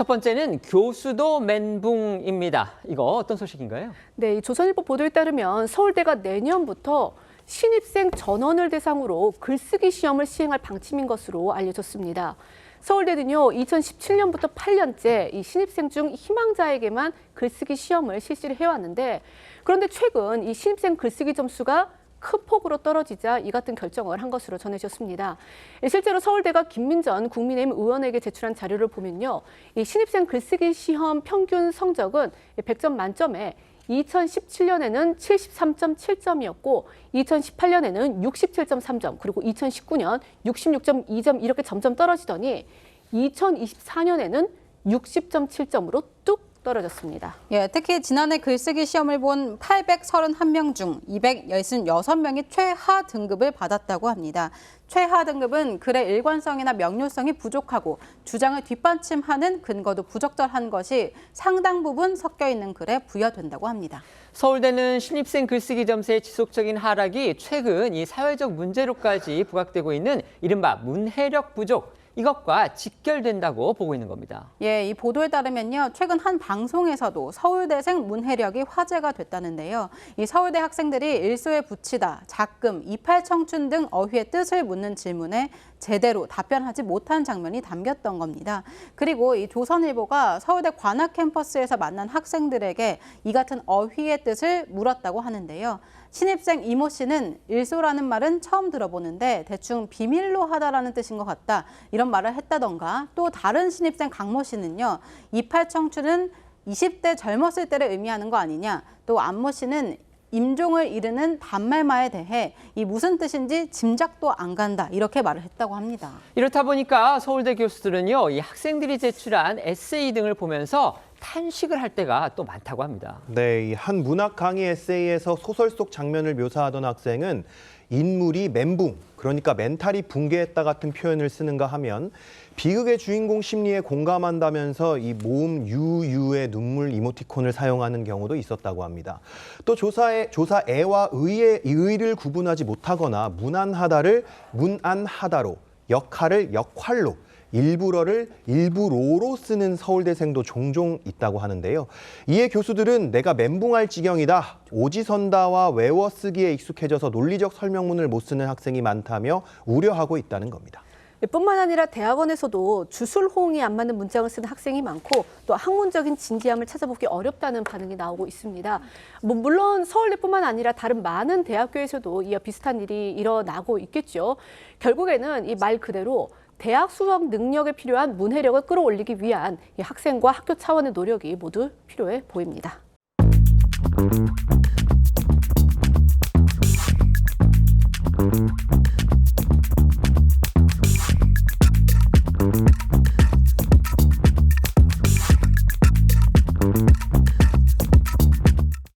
첫 번째는 교수도 멘붕입니다. 이거 어떤 소식인가요? 네, 이 조선일보 보도에 따르면 서울대가 내년부터 신입생 전원을 대상으로 글쓰기 시험을 시행할 방침인 것으로 알려졌습니다. 서울대는요, 2017년부터 8년째 이 신입생 중 희망자에게만 글쓰기 시험을 실시를 해왔는데, 그런데 최근 이 신입생 글쓰기 점수가 큰 폭으로 떨어지자 이 같은 결정을 한 것으로 전해졌습니다. 실제로 서울대가 김민전 국민의힘 의원에게 제출한 자료를 보면요, 이 신입생 글쓰기 시험 평균 성적은 100점 만점에 2017년에는 73.7점이었고 2018년에는 67.3점, 그리고 2019년 66.2점 이렇게 점점 떨어지더니 2024년에는 60.7점으로 뚝 떨어졌습니다. 예, 특히 지난해 글쓰기 시험을 본 831명 중 266명이 최하 등급을 받았다고 합니다. 최하 등급은 글의 일관성이나 명료성이 부족하고 주장을 뒷받침하는 근거도 부적절한 것이 상당 부분 섞여 있는 글에 부여된다고 합니다. 서울대는 신입생 글쓰기 점수의 지속적인 하락이 최근 이 사회적 문제로까지 부각되고 있는 이른바 문해력 부족, 이것과 직결된다고 보고 있는 겁니다. 예, 이 보도에 따르면요, 최근 한 방송에서도 서울대생 문해력이 화제가 됐다는데요. 이 서울대 학생들이 일소에 붙이다, 작금, 이팔 청춘 등 어휘의 뜻을 묻는 질문에 제대로 답변하지 못한 장면이 담겼던 겁니다. 그리고 이 조선일보가 서울대 관악 캠퍼스에서 만난 학생들에게 이 같은 어휘의 뜻을 물었다고 하는데요. 신입생 이모 씨는 일소라는 말은 처음 들어보는데 대충 비밀로 하다라는 뜻인 것 같다, 이런 말을 했다던가, 또 다른 신입생 강모 씨는요, 이팔 청춘은 20대 젊었을 때를 의미하는 거 아니냐, 또 안모 씨는 임종을 이르는 단말마에 대해 이 무슨 뜻인지 짐작도 안 간다, 이렇게 말을 했다고 합니다. 이렇다 보니까 서울대 교수들은요, 이 학생들이 제출한 에세이 등을 보면서 탄식을 할 때가 또 많다고 합니다. 네, 한 문학 강의 에세이에서 소설 속 장면을 묘사하던 학생은 인물이 멘붕, 그러니까 멘탈이 붕괴했다 같은 표현을 쓰는가 하면 비극의 주인공 심리에 공감한다면서 이 모음 유유의 눈물 이모티콘을 사용하는 경우도 있었다고 합니다. 또 조사애와 의를 구분하지 못하거나 문안하다를 문안하다로, 역할을 역할로, 일부러를 일부로로 쓰는 서울대생도 종종 있다고 하는데요. 이에 교수들은 내가 멘붕할 지경이다, 오지선다와 외워쓰기에 익숙해져서 논리적 설명문을 못 쓰는 학생이 많다며 우려하고 있다는 겁니다. 뿐만 아니라 대학원에서도 주술호응이 안 맞는 문장을 쓰는 학생이 많고, 또 학문적인 진지함을 찾아보기 어렵다는 반응이 나오고 있습니다. 물론 서울대뿐만 아니라 다른 많은 대학교에서도 이와 비슷한 일이 일어나고 있겠죠. 결국에는 이 말 그대로 대학 수업 능력에 필요한 문해력을 끌어올리기 위한 이 학생과 학교 차원의 노력이 모두 필요해 보입니다.